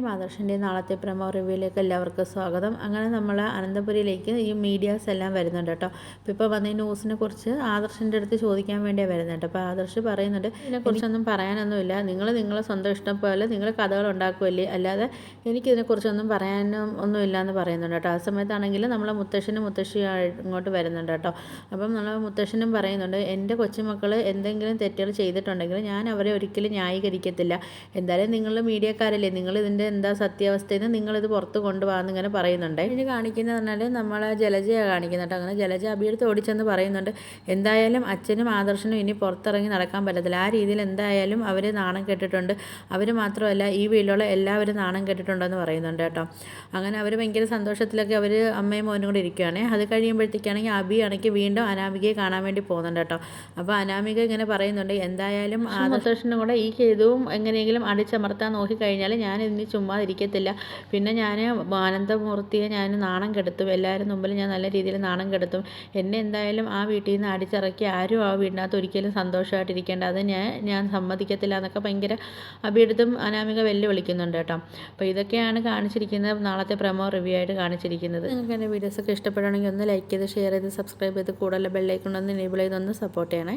അച്ഛൻ്റെയും ആദർശിൻ്റെയും നാളത്തെ പ്രമോ റിവ്യൂയിലേക്ക് എല്ലാവർക്കും സ്വാഗതം. അങ്ങനെ നമ്മൾ അനന്തപുരിയിലേക്ക് ഈ മീഡിയാസ് എല്ലാം വരുന്നുണ്ട് കേട്ടോ. ഇപ്പോൾ വന്ന ഈ ന്യൂസിനെ കുറിച്ച് ആദർശിൻ്റെ അടുത്ത് ചോദിക്കാൻ വേണ്ടിയാണ് വരുന്നുണ്ട്. അപ്പോൾ ആദർശ് പറയുന്നുണ്ട്, ഇതിനെക്കുറിച്ചൊന്നും പറയാനൊന്നുമില്ല, നിങ്ങളെ സ്വന്തം ഇഷ്ടം പോലെ നിങ്ങൾ കഥകൾ ഉണ്ടാക്കുമല്ലേ, അല്ലാതെ എനിക്കിതിനെക്കുറിച്ചൊന്നും പറയാനും ഒന്നുമില്ല എന്ന് പറയുന്നുണ്ട് കേട്ടോ. ആ സമയത്താണെങ്കിൽ നമ്മളെ മുത്തശ്ശനും മുത്തശ്ശിയും ഇങ്ങോട്ട് വരുന്നുണ്ട് കേട്ടോ. അപ്പം നമ്മളെ മുത്തശ്ശനും പറയുന്നുണ്ട്, എൻ്റെ കൊച്ചുമക്കൾ എന്തെങ്കിലും തെറ്റുകൾ ചെയ്തിട്ടുണ്ടെങ്കിൽ ഞാൻ അവരെ ഒരിക്കലും ന്യായീകരിക്കത്തില്ല. എന്തായാലും നിങ്ങൾ മീഡിയക്കാരല്ലേ, നിങ്ങൾ ഇതിൻ്റെ എന്താ സത്യാവസ്ഥയെന്ന് നിങ്ങളിത് പുറത്ത് കൊണ്ടുപോകാമെന്ന് ഇങ്ങനെ പറയുന്നുണ്ട്. ഇനി കാണിക്കുന്നത് പറഞ്ഞാൽ നമ്മളെ ജലജയാണ് കാണിക്കുന്നത് കേട്ടോ. അങ്ങനെ ജലജ അബിയെടുത്ത് ഓടിച്ചെന്ന് പറയുന്നുണ്ട്, എന്തായാലും അച്ഛനും ആദർശനും ഇനി പുറത്തിറങ്ങി നടക്കാൻ പറ്റത്തില്ല. ആ രീതിയിൽ എന്തായാലും അവർ നാണം കെട്ടിട്ടുണ്ട്. അവർ മാത്രമല്ല ഈ വീട്ടിലുള്ള എല്ലാവരും നാണം കെട്ടിട്ടുണ്ടെന്ന് പറയുന്നുണ്ട് കേട്ടോ. അങ്ങനെ അവർ ഭയങ്കര സന്തോഷത്തിലൊക്കെ അവർ അമ്മയും മോനും കൂടെ ഇരിക്കുകയാണ്. അത് കഴിയുമ്പോഴത്തേക്കാണെങ്കിൽ അബി ആണെങ്കിൽ വീണ്ടും അനാമികയെ കാണാൻ വേണ്ടി പോകുന്നുണ്ട് കേട്ടോ. അപ്പോൾ അനാമിക ഇങ്ങനെ പറയുന്നുണ്ട്, എന്തായാലും മുത്തശ്ശനും കൂടെ ഈ കേതുവും എങ്ങനെയെങ്കിലും അടിച്ചമർത്താൻ നോക്കിക്കഴിഞ്ഞാൽ ഞാൻ ഇനി ചുമ്മാ ഇരിക്കത്തില്ല. പിന്നെ ഞാൻ ആനന്ദമൂർത്തിയെ ഞാൻ നാണം കെടുത്തും, എല്ലാവരും മുമ്പിൽ ഞാൻ നല്ല രീതിയിൽ നാണം കെടുത്തും. എന്നെ എന്തായാലും ആ വീട്ടിൽ നിന്ന് അടിച്ചിറക്കി ആരും ആ വീടിനകത്ത് ഒരിക്കലും സന്തോഷമായിട്ടിരിക്കേണ്ട, അത് ഞാൻ സമ്മതിക്കത്തില്ല എന്നൊക്കെ ഭയങ്കര അഭിയെടുത്തും അനാമിക വെല്ലുവിളിക്കുന്നുണ്ട് കേട്ടോ. അപ്പോൾ ഇതൊക്കെയാണ് കാണിച്ചിരിക്കുന്നത്, നാളത്തെ പ്രമോ റിവ്യൂ ആയിട്ട് കാണിച്ചിരിക്കുന്നത്. നിങ്ങൾക്ക് എൻ്റെ വീഡിയോസൊക്കെ ഇഷ്ടപ്പെടുകയാണെങ്കിൽ ഒന്ന് ലൈക്ക് ചെയ്ത് ഷെയർ ചെയ്ത് സബ്സ്ക്രൈബ് ചെയ്ത് കൂടുതൽ ബെല്ലൈക്കൺ ഒന്ന് എനേബിൾ ചെയ്തൊന്ന് സപ്പോർട്ട് ചെയ്യണേ.